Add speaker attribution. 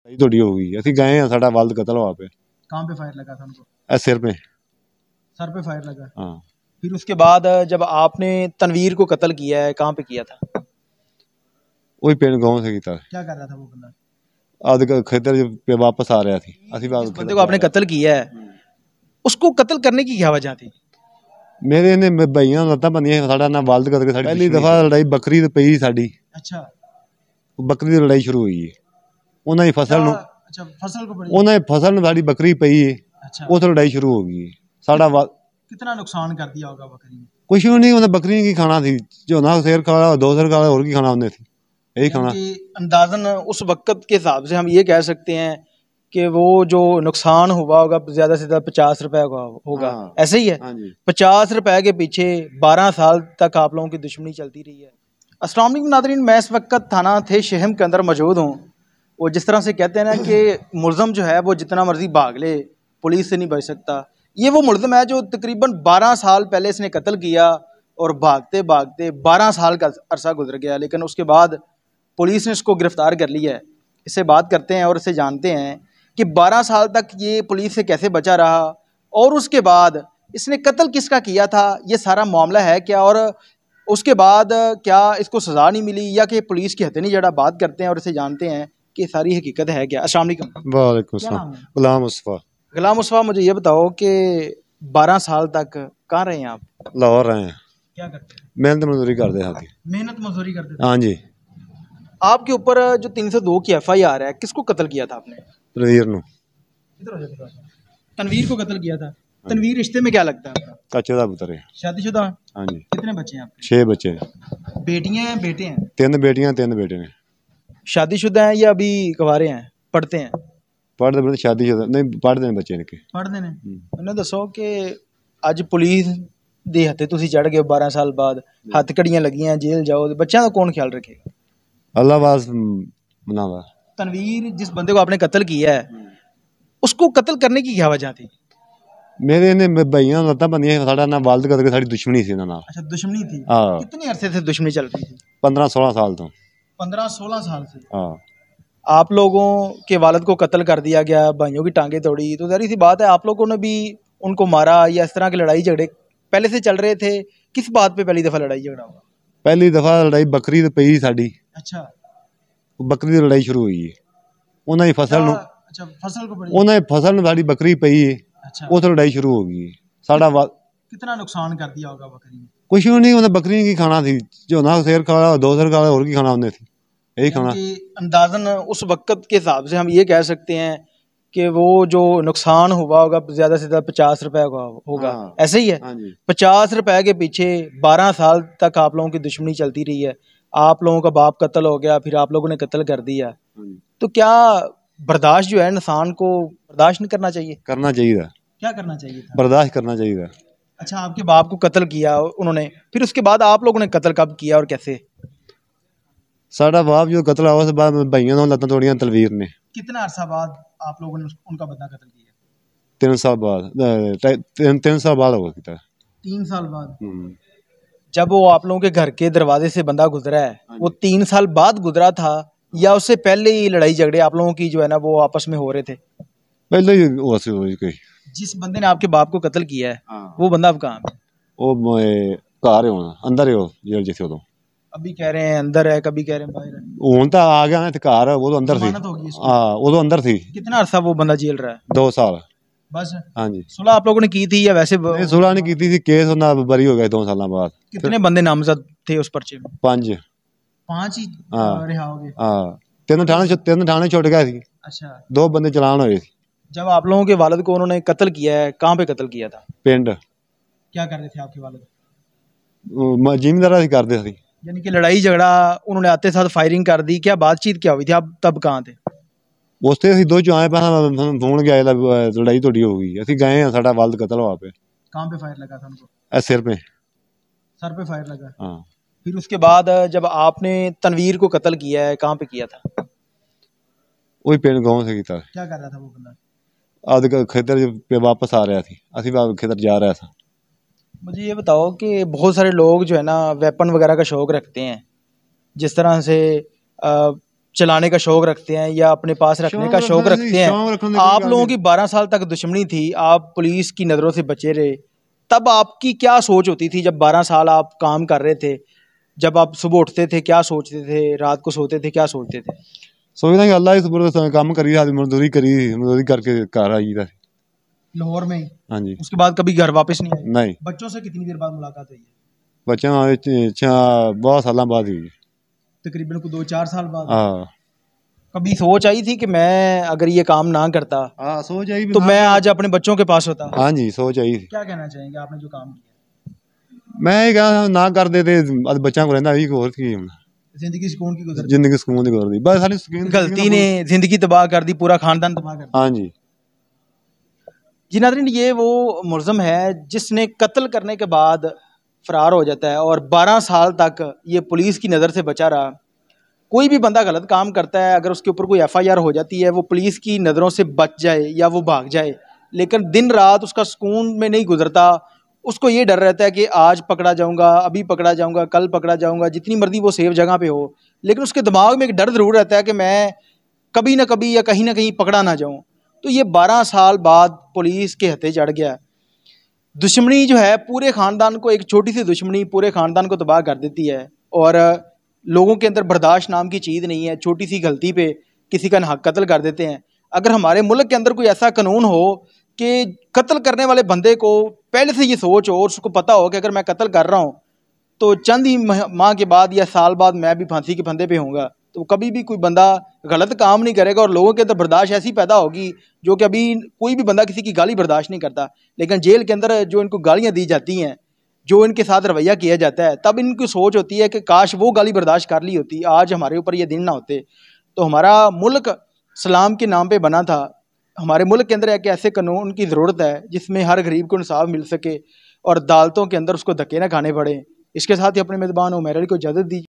Speaker 1: थोड़ी हो गई असि गए हैं साडा वालद कतल हुआ पे।
Speaker 2: कहाँ पे फायर लगा था उनको?
Speaker 1: सिर पे।
Speaker 2: सर पे फायर लगा।
Speaker 1: हाँ।
Speaker 2: फिर उसके बाद जब आपने तनवीर को कत्ल किया है, कहाँ पे किया था?
Speaker 1: वही पिंड गाँव से किया।
Speaker 2: क्या कर रहा था वो बंदा?
Speaker 1: आदि खेतर पे वापस आ रहा थी।
Speaker 2: जिस बंदे को आपने कत्ल किया है उसको कत्ल करने की क्या वजह थी?
Speaker 1: मेरे ने भाइयों लत्तां बंदियां साडा ना वालद करके साडी पहली दफा लड़ाई बकरी ते पई साडी।
Speaker 2: अच्छा।
Speaker 1: बकरी दी लड़ाई शुरू हुई है उन्हां दी फसल नूं।
Speaker 2: अच्छा, फसल को बड़ी।
Speaker 1: उन्हां दी फसल नूं साडी बकरी पई है।
Speaker 2: अच्छा।
Speaker 1: उस लड़ाई शुरू हो गई है साडा।
Speaker 2: कितना नुकसान कर दिया होगा बकरी ने?
Speaker 1: कुछ भी नहीं उन्हें बकरी ने की खाना थी झोना शेर खा ला 2 शेर खा ला और की खाना उन्हें थी यही खाना।
Speaker 2: अंदाजन उस वक्त के हिसाब से हम ये कह सकते हैं कि वो जो नुकसान हुआ होगा ज्यादा से ज्यादा 50 रुपए का होगा।
Speaker 1: हाँ।
Speaker 2: ऐसे ही है।
Speaker 1: हाँ जी।
Speaker 2: 50 रुपए के पीछे 12 साल तक आप लोगों की दुश्मनी चलती रही है। अस्सलाम वालेकुम नादरीन, मैं इस वक्त थाना थे शहम के अंदर मौजूद हूँ। वो जिस तरह से कहते हैं ना कि मुलजम जो है वो जितना मर्जी भाग ले पुलिस से नहीं बच सकता, ये वो मुलजम है जो तकरीबन 12 साल पहले इसने कत्ल किया और भागते भागते 12 साल का अरसा गुजर गया, लेकिन उसके बाद पुलिस ने इसको गिरफ्तार कर लिया है। इससे बात करते हैं और इससे जानते हैं कि 12 साल तक ये पुलिस से कैसे बचा रहा और उसके बाद इसने कत्ल किसका किया था, ये सारा मामला है क्या, और उसके बाद क्या इसको सज़ा नहीं मिली या कि पुलिस की हथेली जड़ा। बात करते हैं और इसे जानते हैं कि सारी हकीकत है क्या। अस्सलाम वालेकुम।
Speaker 1: वालेकुम सलाम। गुलाम मुस्तफा।
Speaker 2: गुलाम मुस्तफा, मुझे ये बताओ कि 12 साल तक कहाँ रहे हैं आप?
Speaker 1: लाहौर रहे हैं।
Speaker 2: क्या करते हैं?
Speaker 1: मेहनत मजदूरी करते हैं।
Speaker 2: मेहनत मजदूरी करते थे।
Speaker 1: हाँ जी।
Speaker 2: आपके ऊपर जो 302 की FIR है, किसको कत्ल किया था आपने?
Speaker 1: तनवीर नूं।
Speaker 2: तनवीर को कत्ल किया था। तनवीर रिश्ते में क्या लगता है आपका?
Speaker 1: चाचे दा पुत्र है।
Speaker 2: शादीशुदा?
Speaker 1: हाँ जी।
Speaker 2: कितने बच्चे हैं आपके?
Speaker 1: 6 बच्चे हैं।
Speaker 2: बेटियां हैं बेटे हैं?
Speaker 1: 3 बेटियां 3 बेटे ने।
Speaker 2: शादीशुदा हैं या अभी कुंवारे हैं, पढ़ते हैं?
Speaker 1: पढ़ते पढ़ते शादी नहीं पढ़ते हैं बच्चे इनके।
Speaker 2: पढ़ते हैं। मैंने दसो कि अज पुलिस दे हत्थे तुसी चढ़ गए 12 साल बाद, हत्थ कड़ियां लगियां, जेल जाओ, बच्चों का कौन ख्याल रखेगा?
Speaker 1: अल्लाह वास मनावा।
Speaker 2: तनवीर जिस बंदे को आपने कत्ल किया है उसको कत्ल करने की क्या वजह थी?
Speaker 1: मेरे ने भाइयों लत्तां बंदियां साडा ना वालद करके साडी दुश्मनी सी इन्हां नाल।
Speaker 2: अच्छा, दुश्मनी थी।
Speaker 1: हाँ।
Speaker 2: कितने अरसे से दुश्मनी चल रही थी?
Speaker 1: 15-16 साल तो।
Speaker 2: 15-16 साल से।
Speaker 1: हाँ।
Speaker 2: आप लोगों के वालिद को कत्ल कर दिया गया, भाइयों की टांगें तोड़ी, तो ज़ाहिर सी बात है आप लोगों ने भी उनको मारा या इस तरह के लड़ाई झगड़े पहले से चल रहे थे? किस बात पे पहली दफ़ा लड़ाई झगड़ा हुआ?
Speaker 1: पहली दफा लड़ाई बकरी ते पई साडी।
Speaker 2: अच्छा।
Speaker 1: बकरी दी लड़ाई शुरू हुई है उन्हां दी फसल नूं।
Speaker 2: अच्छा, फसल को बड़ी।
Speaker 1: उन्हां दी फसल नूं साडी बकरी पई है।
Speaker 2: अच्छा।
Speaker 1: उस लड़ाई शुरू हो गई है साडा।
Speaker 2: कितना नुकसान कर दिया होगा बकरी ने?
Speaker 1: कुछ भी नहीं उन्हें बकरी ने की खाना थी झोना शेर खा ला 2 शेर खा ला और की खाना उन्हें थी यही खाना।
Speaker 2: अंदाजन उस वक्त के हिसाब से हम ये कह सकते हैं कि वो जो नुकसान हुआ होगा ज्यादा से ज्यादा 50 रुपए का होगा।
Speaker 1: हाँ।
Speaker 2: ऐसे ही है।
Speaker 1: हाँ जी।
Speaker 2: 50 रुपए के पीछे 12 साल तक आप लोगों की दुश्मनी चलती रही है। आप लोगों का बाप कत्ल हो गया, फिर आप लोगों ने कत्ल कर दिया, तो क्या बर्दाश्त जो है इंसान को बर्दाश्त नहीं करना चाहिए?
Speaker 1: करना चाहिए।
Speaker 2: क्या करना चाहिए था?
Speaker 1: बर्दाश्त करना चाहिए।
Speaker 2: अच्छा, आपके बाप को कत्ल किया उन्होंने, फिर उसके बाद आप लोगों ने कत्ल कब किया और कैसे?
Speaker 1: साडा बाप जो कत्ल हुआ उस बाद भाइयों ने लत्तां तोड़ियां तलवीर ने।
Speaker 2: कितना अरसा बाद आप लोगों ने उनका बंदा कत्ल किया?
Speaker 1: 3 साल बाद 3 साल बाद होगा किता।
Speaker 2: 3 साल बाद। जब वो आप लोगों के घर के दरवाजे से बंदा गुजरा है, वो 3 साल बाद गुजरा था या उससे पहले ही लड़ाई झगड़े आप लोगों की जो है ना वो आपस में हो रहे थे?
Speaker 1: पहले ही हुआ सी कोई।
Speaker 2: जिस बंदे ने आपके बाप को कत्ल किया है वो बंदा अब कहाँ है?
Speaker 1: वो घर है हुण अंदर है वो जेल जिथे उदों।
Speaker 2: अभी कह रहे हैं अंदर है, कभी कह रहे हैं बाहर है।
Speaker 1: हुण तां आ गया ना इत्थे घर, वो तो अंदर थी। हाँ, वो तो अंदर थी।
Speaker 2: कितना अरसा वो बंदा जेल रहा है?
Speaker 1: 2 साल
Speaker 2: बस।
Speaker 1: हाँ जी।
Speaker 2: सुलह आप लोगों ने की थी या वैसे?
Speaker 1: नहीं, सुलह नहीं की थी, केस उन्हां बरी हो गया 2 साल बाद।
Speaker 2: कितने बंदे नामजद थे उस पर्चे में?
Speaker 1: 5।
Speaker 2: 5 ही रिहा हो गए?
Speaker 1: हाँ, 3 थाने छुट गए थे।
Speaker 2: अच्छा।
Speaker 1: 2 बंदे चलान होए थे।
Speaker 2: जब आप लोगों के वालिद को उन्होंने कत्ल किया है, कहाँ पे कत्ल किया था?
Speaker 1: पिंड।
Speaker 2: क्या कर रहे थे आपके वालिद?
Speaker 1: जिमींदारा सी करदे सी।
Speaker 2: यानी कि लड़ाई झगड़ा उन्होंने आते साथ फायरिंग कर दी, क्या बातचीत क्या हुई थी? आप तब कहाँ थे?
Speaker 1: उसते असीं 2 आए पैसा फोन गया लड़ाई थोड़ी हो गई, असीं गए हैं साडा वालद कत्ल हुआ पे।
Speaker 2: कहाँ पे फायर लगा था उनको?
Speaker 1: सिर पे।
Speaker 2: सर पे फायर लगा।
Speaker 1: हाँ।
Speaker 2: फिर उसके बाद जब आपने तनवीर को कत्ल किया है, कहाँ पे किया था?
Speaker 1: वही पिंड गाँव से किया।
Speaker 2: क्या कर रहा था वो बंदा?
Speaker 1: आदि खेतर पे वापस आ रहा थी, असीं खेतर जा रहा था।
Speaker 2: मुझे ये बताओ कि बहुत सारे लोग जो है ना वेपन वगैरह का शौक रखते हैं, जिस तरह से चलाने का शौक रखते हैं या अपने पास रखने का शौक रखते हैं। आप लोगों की 12 साल तक दुश्मनी थी, आप पुलिस की नज़रों से बचे रहे, तब आपकी क्या सोच होती थी जब 12 साल आप काम कर रहे थे? जब आप सुबह उठते थे क्या सोचते थे, रात को सोते थे क्या सोचते थे?
Speaker 1: सोचदा कि अल्लाह इस बुरे काम करी, मजदूरी करी, मजदूरी करके घर आई था।
Speaker 2: लाहौर में?
Speaker 1: हाँ जी।
Speaker 2: उसके बाद कभी घर वापस नहीं आए?
Speaker 1: नहीं।
Speaker 2: बच्चों से कितनी देर बाद मुलाकात हुई है?
Speaker 1: बच्चों बहुत साल बाद हुई।
Speaker 2: तकरीबन को 2-4 साल बाद।
Speaker 1: हाँ।
Speaker 2: कभी सोच आई थी कि मैं अगर ये काम ना करता
Speaker 1: हाँ, सोच आई
Speaker 2: तो मैं आज अपने बच्चों के पास होता?
Speaker 1: हाँ जी, सोच आई।
Speaker 2: क्या कहना चाहेंगे आपने जो काम किया?
Speaker 1: मैं ये कहा ना कर दे अज बच्चा को रहंदा होर की हुण
Speaker 2: जिंदगी सुकून की गुजर
Speaker 1: जिंदगी सुकून दी गुजरदी, बस साडी सुकून
Speaker 2: गलती ने जिंदगी तबाह कर दी, पूरा खानदान तबाह कर दिया।
Speaker 1: हाँ जी।
Speaker 2: जी नाज़रीन, ये वो मुलज़म है जिसने कत्ल करने के बाद फरार हो जाता है और 12 साल तक ये पुलिस की नज़र से बचा रहा। कोई भी बंदा गलत काम करता है, अगर उसके ऊपर कोई FIR हो जाती है, वो पुलिस की नज़रों से बच जाए या वो भाग जाए, लेकिन दिन रात उसका सुकून में नहीं गुजरता। उसको ये डर रहता है कि आज पकड़ा जाऊंगा, अभी पकड़ा जाऊंगा, कल पकड़ा जाऊंगा, जितनी मर्जी वो सेफ जगह पे हो, लेकिन उसके दिमाग में एक डर ज़रूर रहता है कि मैं कभी ना कभी या कहीं ना कहीं पकड़ा ना जाऊं। तो ये 12 साल बाद पुलिस के हत्थे चढ़ गया। दुश्मनी जो है पूरे ख़ानदान को, एक छोटी सी दुश्मनी पूरे ख़ानदान को तबाह कर देती है और लोगों के अंदर बर्दाश्त नाम की चीज़ नहीं है। छोटी सी गलती पे किसी का नाहक कत्ल कर देते हैं। अगर हमारे मुल्क के अंदर कोई ऐसा कानून हो कि कत्ल करने वाले बंदे को पहले से ये सोच हो और उसको पता हो कि अगर मैं कत्ल कर रहा हूँ तो चंद ही माह के बाद या साल बाद मैं भी फांसी के फंदे पे होऊंगा, तो कभी भी कोई बंदा गलत काम नहीं करेगा और लोगों के अंदर बर्दाश्त ऐसी पैदा होगी जो कि अभी कोई भी बंदा किसी की गाली बर्दाश्त नहीं करता। लेकिन जेल के अंदर जो इनको गालियाँ दी जाती हैं, जो इनके साथ रवैया किया जाता है, तब इनकी सोच होती है कि काश वो गाली बर्दाश्त कर ली होती, आज हमारे ऊपर ये दिन ना होते। तो हमारा मुल्क सलाम के नाम पे बना था। हमारे मुल्क के अंदर एक ऐसे कानून की ज़रूरत है जिसमें हर गरीब को इंसाफ मिल सके और अदालतों के अंदर उसको धक्के ना खाने पड़े। इसके साथ ही अपने मेज़बान उमैर अली को इजाज़त दी।